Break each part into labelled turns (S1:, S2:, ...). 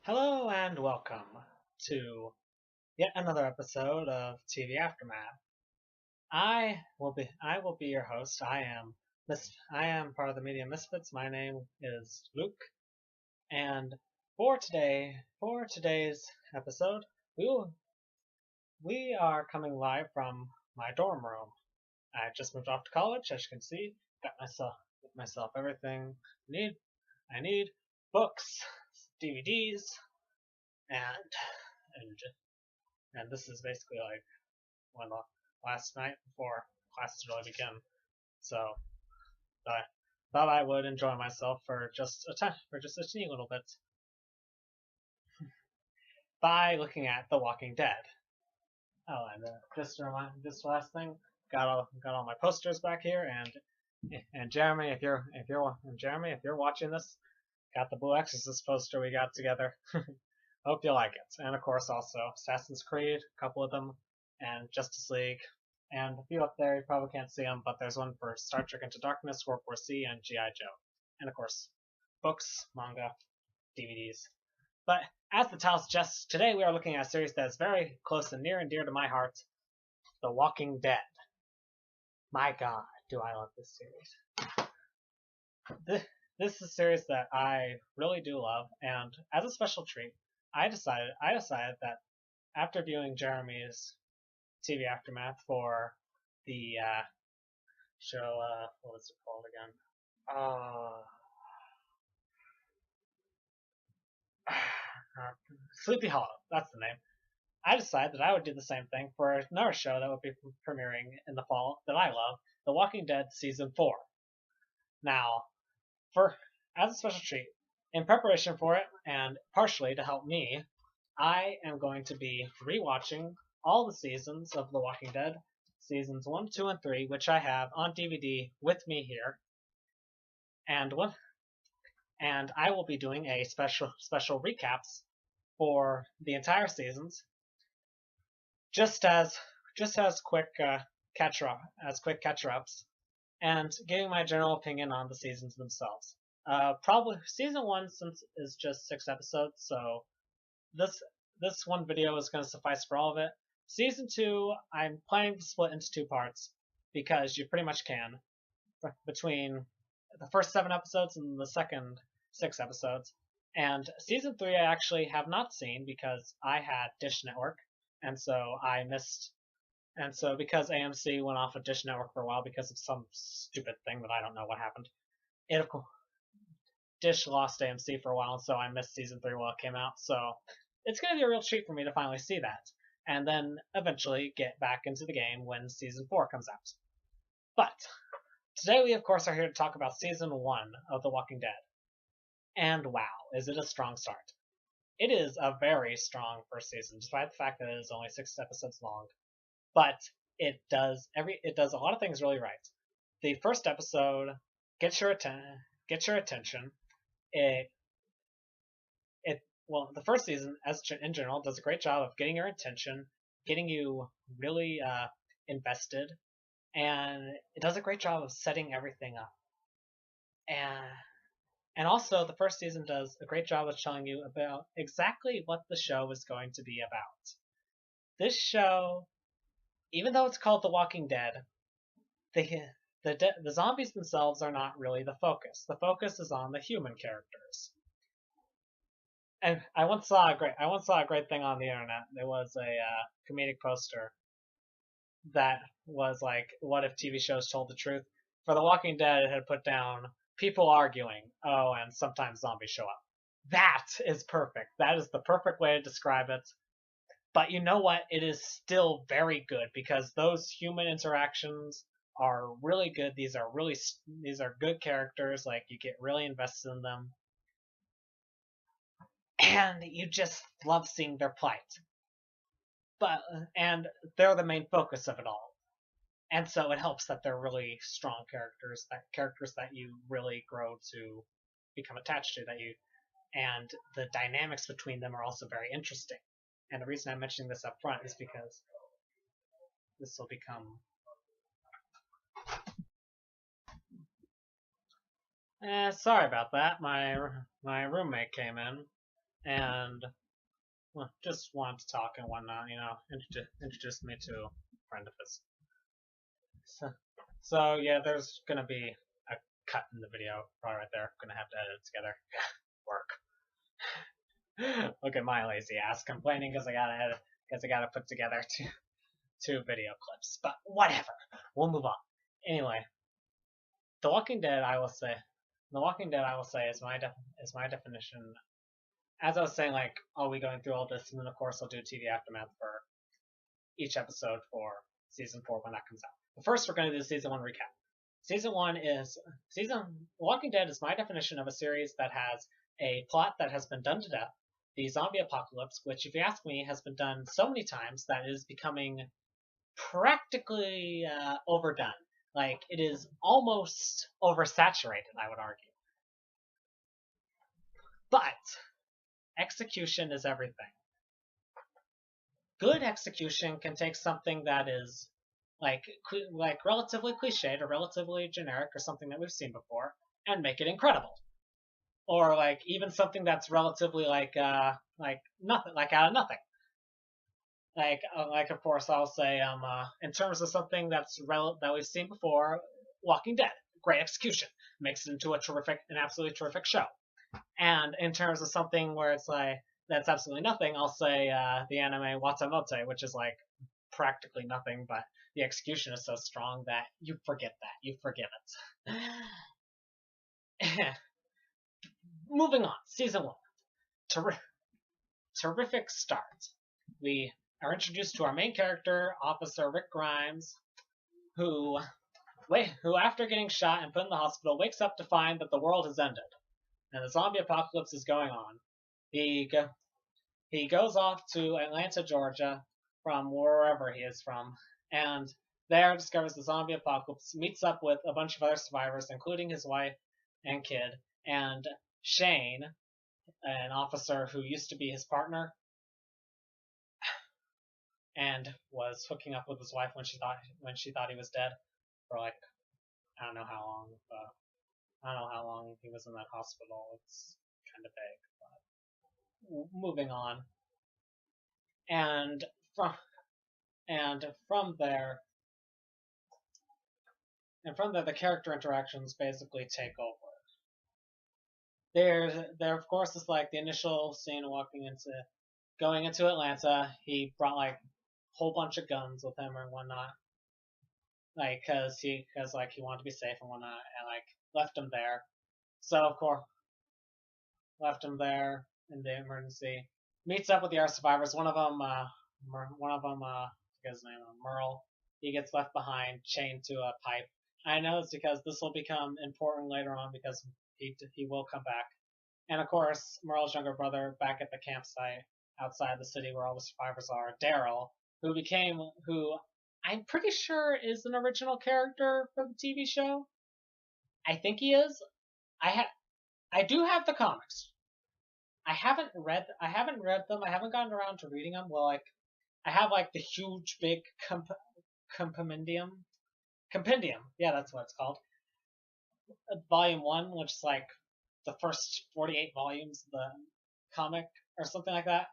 S1: Hello and welcome to yet another episode of TV Aftermath. I will be your host. I am part of the Media Misfits. My name is Luke, and for today's episode, we are coming live from my dorm room. I just moved off to college, as you can see. Got myself everything I need books, DVDs, and and and this is basically like one of the last night before classes really begin. So I thought I would enjoy myself for just a teeny little bit by looking at The Walking Dead. Oh, and just last thing, got all my posters back here, and Jeremy, if you're watching this, got the Blue Exorcist poster we got together. Hope you like it. And of course, also Assassin's Creed, a couple of them, and Justice League, and a few up there. You probably can't see them, but there's one for Star Trek Into Darkness, World War C, and G.I. Joe. And of course, books, manga, DVDs. But as the title suggests, today we are looking at a series that is very close and near to my heart, The Walking Dead. My God, do I love this series. This is a series that I really do love, and as a special treat, I decided that after viewing Jeremy's TV Aftermath for the show, what was it called again? Sleepy Hollow, that's the name. I decided that I would do the same thing for another show that would be premiering in the fall that I love, The Walking Dead Season 4. Now, as a special treat, in preparation for it, and partially to help me, I am going to be rewatching all the seasons of The Walking Dead, seasons 1, 2, and 3, which I have on DVD with me here, and I will be doing a special recaps for the entire seasons, just as quick catcher ups, and giving my general opinion on the seasons themselves. Probably season 1 since is just 6 episodes, so this one video is going to suffice for all of it. Season 2, I'm planning to split into 2 parts because you pretty much can between the first 7 episodes and the second 6 episodes. And season 3 I actually have not seen because I had Dish Network, and so I missed. And so because AMC went off of Dish Network for a while because of some stupid thing that I don't know what happened, of course Dish lost AMC for a while, and so I missed season 3 while it came out. So it's going to be a real treat for me to finally see that, and then eventually get back into the game when season 4 comes out. But today we of course are here to talk about season 1 of The Walking Dead. And wow, is it a strong start. It is a very strong first season, despite the fact that it is only 6 episodes long. But it does a lot of things really right. The first episode gets your attention. The first season, as in general, does a great job of getting your attention, getting you really invested, and it does a great job of setting everything up. And also, the first season does a great job of telling you about exactly what the show is going to be about. This show, even though it's called The Walking Dead, the zombies themselves are not really the focus. The focus is on the human characters. And I once saw a great thing on the internet. There was a comedic poster that was like, "What if TV shows told the truth?" For The Walking Dead, it had put down people arguing. Oh, and sometimes zombies show up. That is perfect. That is the perfect way to describe it. But you know what? It is still very good because those human interactions are really good. These are good characters. Like, you get really invested in them, and you just love seeing their plight. And they're the main focus of it all. And so it helps that they're really strong characters that you really grow to become attached to, and the dynamics between them are also very interesting. And the reason I'm mentioning this up front is because this will become sorry about that. My roommate came in, and well, just wanted to talk and whatnot. Introduced me to a friend of his. So yeah, there's gonna be a cut in the video probably right there. Gonna have to edit it together. Work. Look at my lazy ass complaining because I gotta edit, because I gotta put together two video clips. But whatever, we'll move on. Anyway, The Walking Dead, I will say, is my definition. As I was saying, like, I'll be going through all this, and then of course I'll do TV aftermath for each episode for season 4 when that comes out. But first, we're going to do the season 1 recap. Walking Dead is my definition of a series that has a plot that has been done to death, the zombie apocalypse, which, if you ask me, has been done so many times that it is becoming practically overdone. Like, it is almost oversaturated, I would argue. But execution is everything. Good execution can take something that is like relatively cliched or relatively generic or something that we've seen before and make it incredible. Or like even something that's relatively like nothing, like out of nothing. Like of course I'll say in terms of something that's that we've seen before, Walking Dead, great execution, makes it into an absolutely terrific show. And in terms of something where it's like that's absolutely nothing, I'll say the anime Watamote, which is like practically nothing, but the execution is so strong that you forget that. You forgive it. Moving on, season 1. Terrific start. We are introduced to our main character, Officer Rick Grimes, who after getting shot and put in the hospital, wakes up to find that the world has ended and the zombie apocalypse is going on. He goes off to Atlanta, Georgia, from wherever he is from, and there discovers the zombie apocalypse, meets up with a bunch of other survivors, including his wife and kid, and Shane, an officer who used to be his partner and was hooking up with his wife when she thought he was dead for like I don't know how long, but I don't know how long he was in that hospital. It's kind of vague. But moving on, and from there, the character interactions basically take over. There of course is like the initial scene going into Atlanta. He brought like a whole bunch of guns with him or whatnot, like because he wanted to be safe and whatnot, and like left him there. So of course, left him there in the emergency. Meets up with the other survivors. One of them, I forget his name, Merle. He gets left behind, chained to a pipe. I know it's because this will become important later on because he will come back. And of course, Merle's younger brother back at the campsite outside the city where all the survivors are, Daryl, who I'm pretty sure is an original character for the TV show. I think he is. I do have the comics. I haven't read them. I haven't gotten around to reading them. Well, like I have like the huge big compendium. Yeah, that's what it's called. Volume 1, which is like the first 48 volumes of the comic or something like that.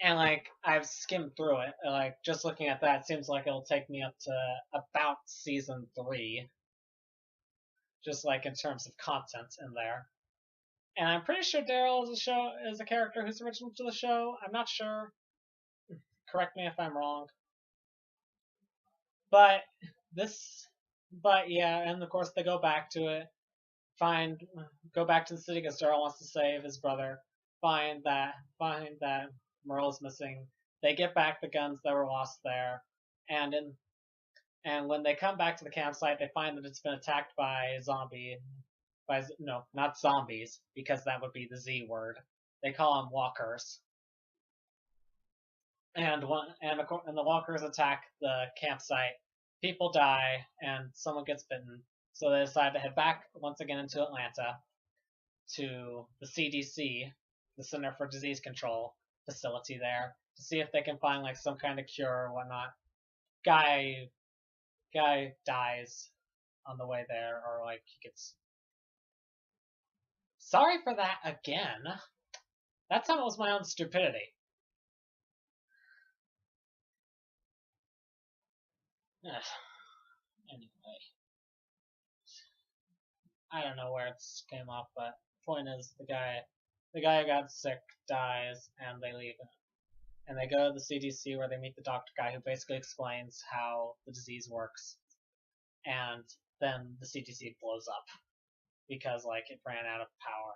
S1: And like I've skimmed through it. And, like just looking at that, it seems like it'll take me up to about season 3. Just like in terms of content in there. And I'm pretty sure Daryl is a character who's original to the show. I'm not sure. Correct me if I'm wrong. But yeah, and of course they go back to it. Go back to the city because Daryl wants to save his brother. Find that Merle's missing. They get back the guns that were lost there, and when they come back to the campsite, they find that it's been attacked by not zombies, because that would be the Z word. They call them walkers. And the walkers attack the campsite. People die, and someone gets bitten. So they decide to head back once again into Atlanta to the CDC, the Center for Disease Control facility there, to see if they can find like some kind of cure or whatnot. Guy dies on the way there, or like he gets Sorry for that again. That time it was my own stupidity. Anyway, I don't know where it came off, but point is the guy who got sick dies, and they leave, and they go to the CDC where they meet the doctor guy who basically explains how the disease works, and then the CDC blows up because like it ran out of power.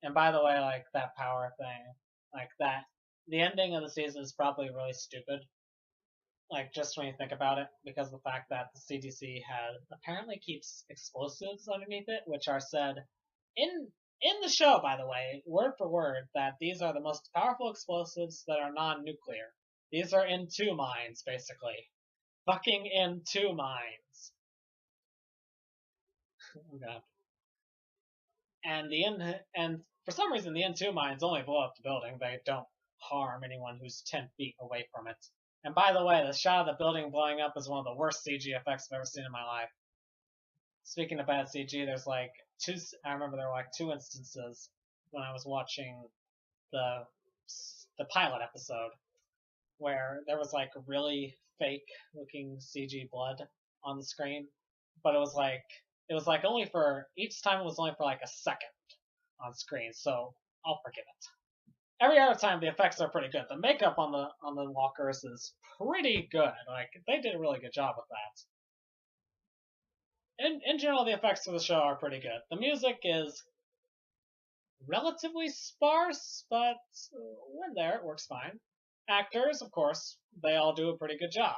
S1: And by the way, like that power thing, like that, the ending of the season is probably really stupid. Like just when you think about it, because of the fact that the CDC has apparently keeps explosives underneath it, which are said in in the show, by the way, word for word, that these are the most powerful explosives that are non-nuclear. These are in two mines, basically. Fucking in two mines. Oh god. And for some reason the N2 mines only blow up the building. They don't harm anyone who's 10 feet away from it. And by the way, the shot of the building blowing up is one of the worst CG effects I've ever seen in my life. Speaking of bad CG, there's like I remember there were like two instances when I was watching the the pilot episode where there was like really fake looking CG blood on the screen, but it was like only for each time it was only for like a second on screen, so I'll forgive it. Every other time the effects are pretty good. The makeup on the walkers is pretty good. Like they did a really good job with that. In general, the effects of the show are pretty good. The music is relatively sparse, but when there, it works fine. Actors, of course, they all do a pretty good job.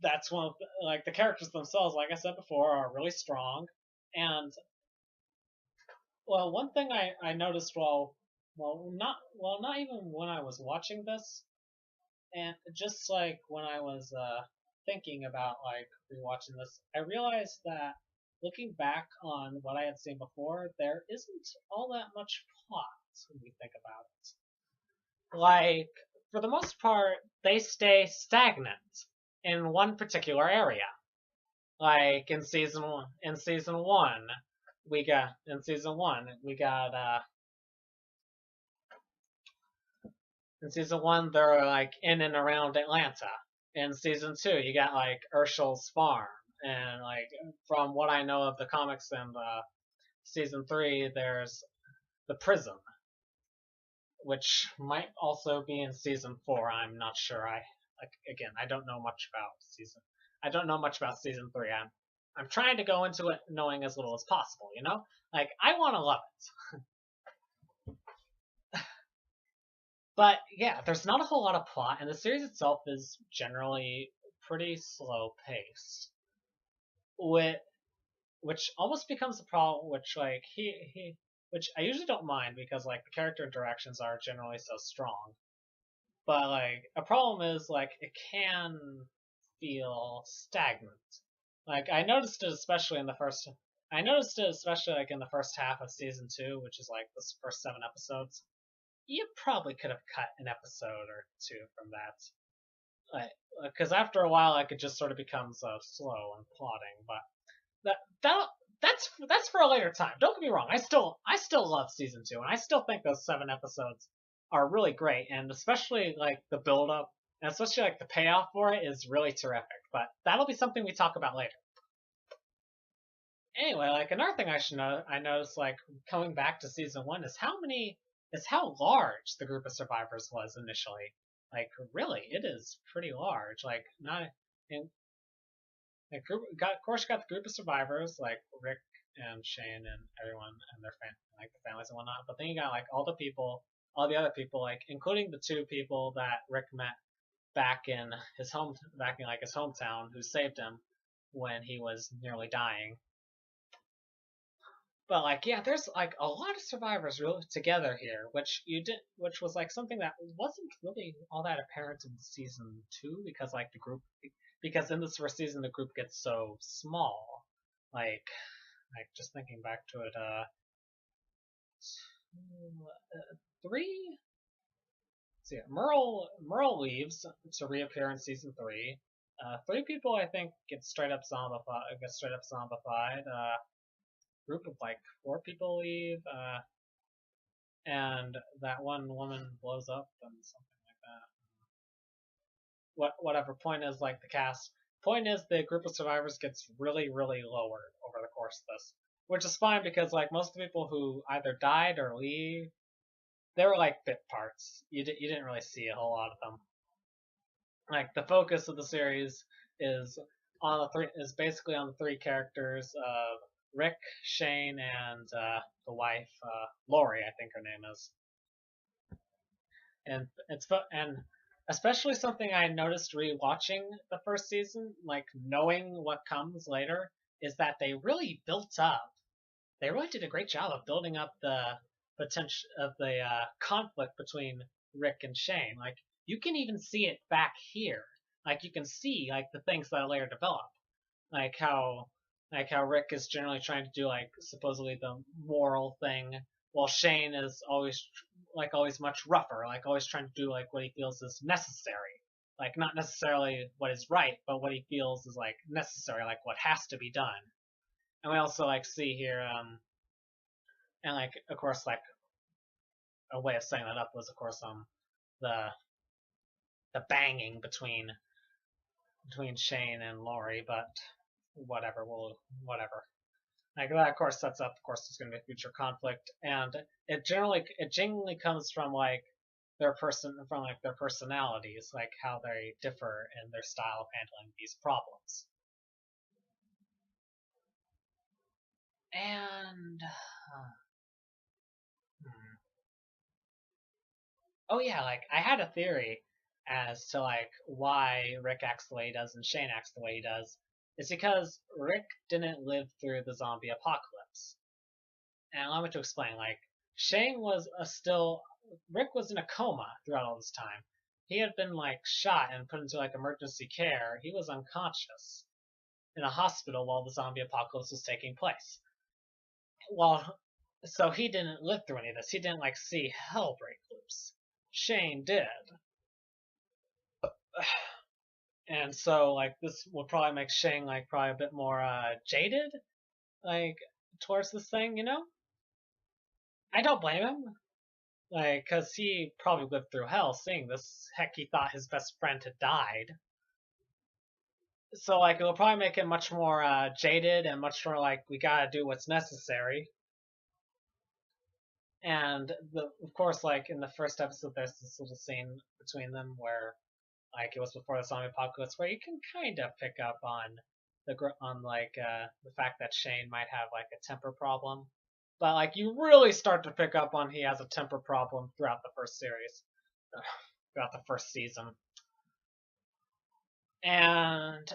S1: That's one of like the characters themselves, like I said before, are really strong. And well, one thing I noticed not even when I was watching this, and just like when I was thinking about like rewatching this, I realized that looking back on what I had seen before, there isn't all that much plot when you think about it. Like for the most part, they stay stagnant in one particular area. Like in season one, we got in season one they're like in and around Atlanta. In season two, you got like Urschel's farm, and like from what I know of the comics and season three, there's the prison, which might also be in season four. I'm not sure. I don't know much about season. I don't know much about season three. I'm trying to go into it knowing as little as possible. You know, like I want to love it. But yeah, there's not a whole lot of plot, and the series itself is generally pretty slow paced. Which almost becomes a problem, which like which I usually don't mind because like the character interactions are generally so strong. But like a problem is like it can feel stagnant. Like I noticed it especially like in the first half of season two, which is like the first 7 episodes. You probably could have cut an episode or two from that, because after a while, like it just sort of becomes slow and plodding. But that that that's for a later time. Don't get me wrong. I still love season two, and I still think those 7 episodes are really great, and especially like the build up, and especially like the payoff for it is really terrific. But that'll be something we talk about later. Anyway, like another thing I noticed like coming back to season one is how large the group of survivors was initially. Like really, it is pretty large. Like not in like of course you got the group of survivors like Rick and Shane and everyone and their like the families and whatnot. But then you got like all the other people, like including the two people that Rick met back in like his hometown, who saved him when he was nearly dying. But like, yeah, there's like a lot of survivors really together here, which was like something that wasn't really all that apparent in season two because like because in this first season the group gets so small. Like, just thinking back to it, three. See, Merle leaves to reappear in season three. 3 people I think get straight up zombified. group of like 4 people leave, and that one woman blows up and something like that. Whatever. Point is, like, the cast. Point is, the group of survivors gets really, really lowered over the course of this, which is fine because like most of the people who either died or leave, they were like bit parts. You didn't really see a whole lot of them. Like, the focus of the series is is basically on the 3 characters of Rick, Shane, and the wife, Lori, I think her name is. And and especially something I noticed rewatching the first season, like knowing what comes later, is that they really built up. They really did a great job of building up the potential of the conflict between Rick and Shane. Like, you can even see it back here. Like, you can see like the things that later develop, like how Rick is generally trying to do like supposedly the moral thing, while Shane is always much rougher, like always trying to do like what he feels is necessary, like not necessarily what is right, but what he feels is like necessary, like what has to be done. And we also like see here, and like of course like a way of setting that up was of course the banging between Shane and Lori, but whatever, whatever. Like, that of course sets up, of course, there's going to be future conflict, and it genuinely comes from like their personalities, like how they differ in their style of handling these problems. And oh yeah, like I had a theory as to like why Rick acts the way he does and Shane acts the way he does. It's because Rick didn't live through the zombie apocalypse. And allow me to explain. Like, Shane was Rick was in a coma throughout all this time. He had been like shot and put into like emergency care. He was unconscious in a hospital while the zombie apocalypse was taking place. So he didn't live through any of this. He didn't like see hell break loose. Shane did. And so like this will probably make Shane like probably a bit more jaded, like towards this thing, you know? I don't blame him. Like, cause he probably lived through hell seeing this. Heck, he thought his best friend had died. So like, it'll probably make him much more jaded and much more like, we gotta do what's necessary. And of course, like in the first episode, there's this little scene between them where, like, it was before the zombie apocalypse, where you can kind of pick up on the fact that Shane might have like a temper problem. But like, you really start to pick up on he has a temper problem throughout the first series, throughout the first season. And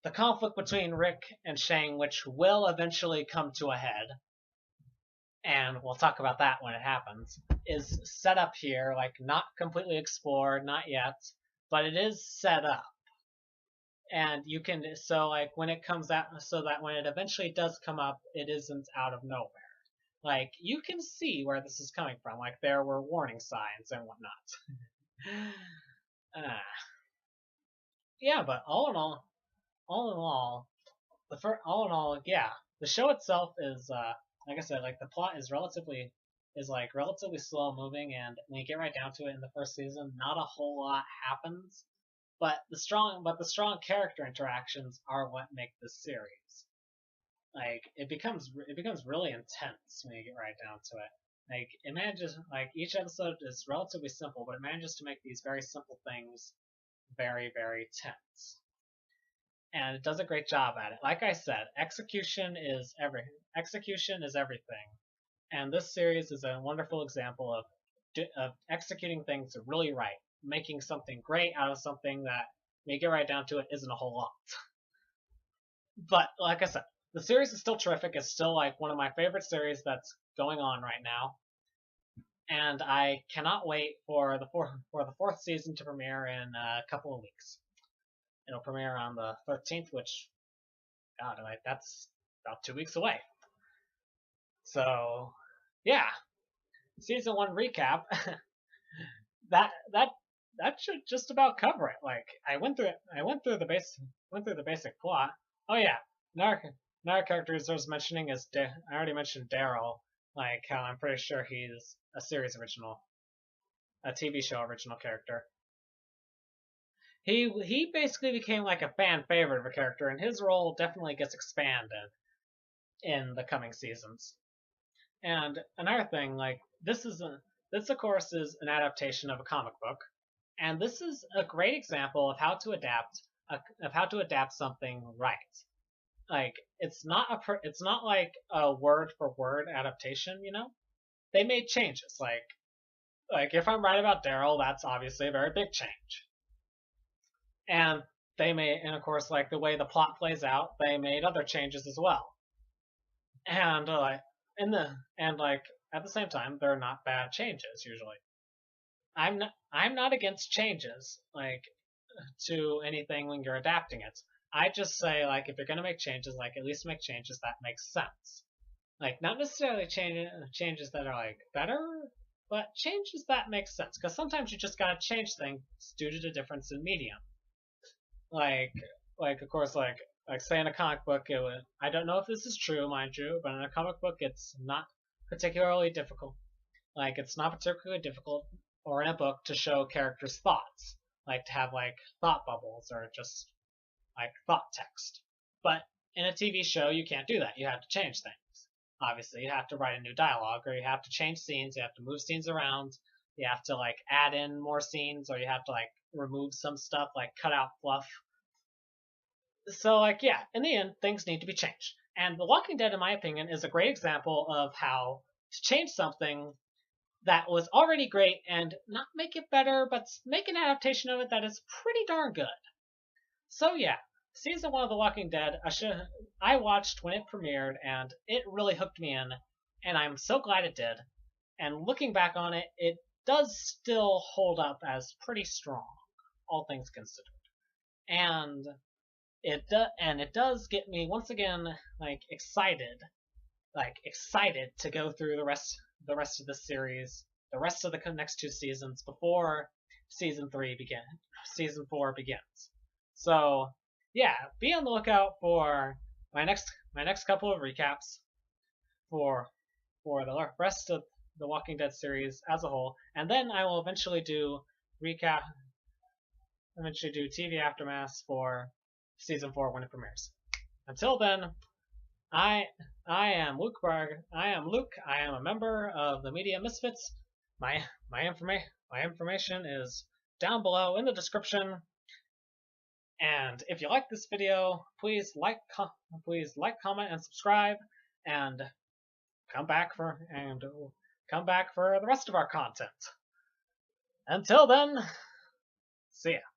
S1: the conflict between Rick and Shane, which will eventually come to a head, and we'll talk about that when it happens, is set up here, like not completely explored, not yet, but it is set up. And you can, so like when it comes out, so that when it eventually does come up, it isn't out of nowhere. Like, you can see where this is coming from. Like, there were warning signs and whatnot. Yeah, but all in all, yeah, the show itself is, like I said, like the plot is relatively slow moving, and when you get right down to it in the first season, not a whole lot happens. But the strong character interactions are what make this series. Like, it becomes really intense when you get right down to it. Like, it manages, like, each episode is relatively simple, but it manages to make these very simple things very, very tense. And it does a great job at it. Like I said, execution is everything. And this series is a wonderful example of executing things really right, making something great out of something that, when you get right down to it, isn't a whole lot. But like I said, the series is still terrific. It's still like one of my favorite series that's going on right now, and I cannot wait for the fourth season to premiere in a couple of weeks. It'll premiere on the 13th, which, God, like, that's about 2 weeks away. So, yeah, season 1 recap. that should just about cover it. Like, I went through the basic plot. Oh yeah, Another character deserves mentioning is I already mentioned Daryl. Like how I'm pretty sure he's a series original, a TV show original character. He basically became like a fan favorite of a character, and his role definitely gets expanded in the coming seasons. And another thing, like this of course is an adaptation of a comic book, and this is a great example of how to adapt something right. Like it's not like a word for word adaptation, you know? They made changes. Like if I'm right about Daryl, that's obviously a very big change. And and of course like the way the plot plays out, they made other changes as well. And like at the same time, they're not bad changes usually. I'm not against changes like to anything when you're adapting it. I just say like if you're gonna make changes, like at least make changes that make sense. Like not necessarily changes that are like better, but changes that make sense. Because sometimes you just gotta change things due to the difference in medium. Like of course like say in a comic book, I don't know if this is true, mind you, but in a comic book it's not particularly difficult. Like it's not particularly difficult, or in a book, to show characters' thoughts, like to have like thought bubbles or just like thought text. But in a TV show, you can't do that. You have to change things. Obviously, you have to write a new dialogue, or you have to change scenes. You have to move scenes around. You have to like add in more scenes, or you have to like remove some stuff, like cut out fluff. So like yeah, in the end, things need to be changed. And The Walking Dead, in my opinion, is a great example of how to change something that was already great and not make it better, but make an adaptation of it that is pretty darn good. So yeah, season 1 of The Walking Dead, I watched when it premiered, and it really hooked me in, and I'm so glad it did. And looking back on it, it does still hold up as pretty strong, all things considered. And it does get me once again excited to go through the rest of the series, the rest of the next 2 seasons before season 4 begins. So yeah, be on the lookout for my next couple of recaps for the rest of the Walking Dead series as a whole, and then I will eventually do TV aftermaths for season 4 when it premieres. Until then, I am Luke Barg. I am Luke. I am a member of the Media Misfits. My information is down below in the description. And if you like this video, please like, comment, and subscribe, and come back for the rest of our content. Until then, see ya.